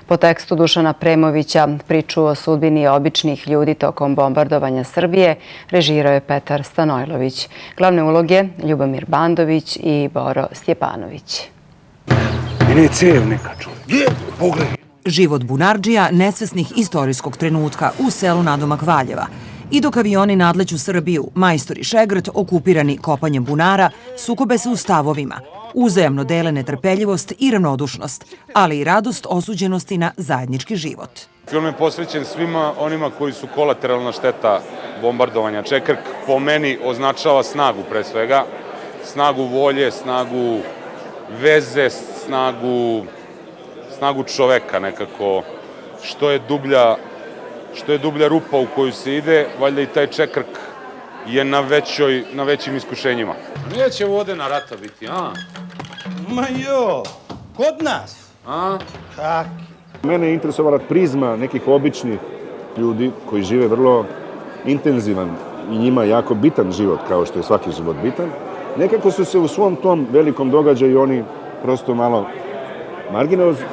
Po tekstu Dušana Premovića, priču o sudbini običnih ljudi tokom bombardovanja Srbije režirao je Petar Stanojlović. Glavne uloge Ljubomir Bandović i Boro Stjepanović. Mene je cev neka čuje. Pogledaj. Život bunardžija nesvesnih istorijskog trenutka u selu nadomak Valjeva. I dok avioni nadleću Srbiju, majstori Šegrt, okupirani kopanjem bunara, sukobe se u stavovima. Uzajamno dele netrpeljivost i ravnodušnost, ali i radost osuđenosti na zajednički život. Film je posvećen svima onima koji su kolateralna šteta bombardovanja. Čekrk po meni označava snagu pre svega, snagu volje, snagu veze, snagu čoveka nekako. Što je dublja rupa u koju se ide, valjda i taj Čekrk je na većim iskušenjima. Neće vode na rata biti, a? Ma jo, kod nas? A? Kak? Mene je interesovala prizma nekih običnih ljudi koji žive vrlo intenzivan i njima jako bitan život, kao što je svaki život bitan. Nekako su se u svom tom velikom događaju oni prosto malo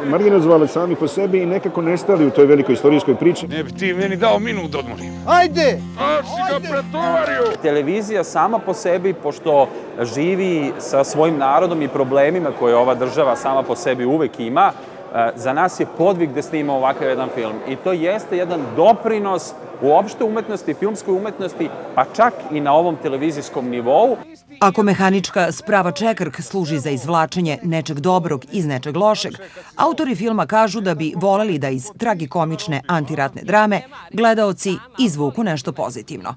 marginalizovali sami po sebi i nekako nestali u toj velikoj istorijskoj priči. Ne bi ti meni dao minut da odmorim. Ajde! A si ga pretovario! Televizija sama po sebi, pošto živi sa svojim narodom i problemima koje ova država sama po sebi uvek ima, za nas je podvig da snima ovakav jedan film. I to jeste jedan doprinos uopšte umetnosti, filmskoj umetnosti, pa čak i na ovom televizijskom nivou. Ako mehanička sprava Čekrk služi za izvlačenje nečeg dobrog iz nečeg lošeg, autori filma kažu da bi voleli da iz tragikomične antiratne drame gledaoci izvuku nešto pozitivno.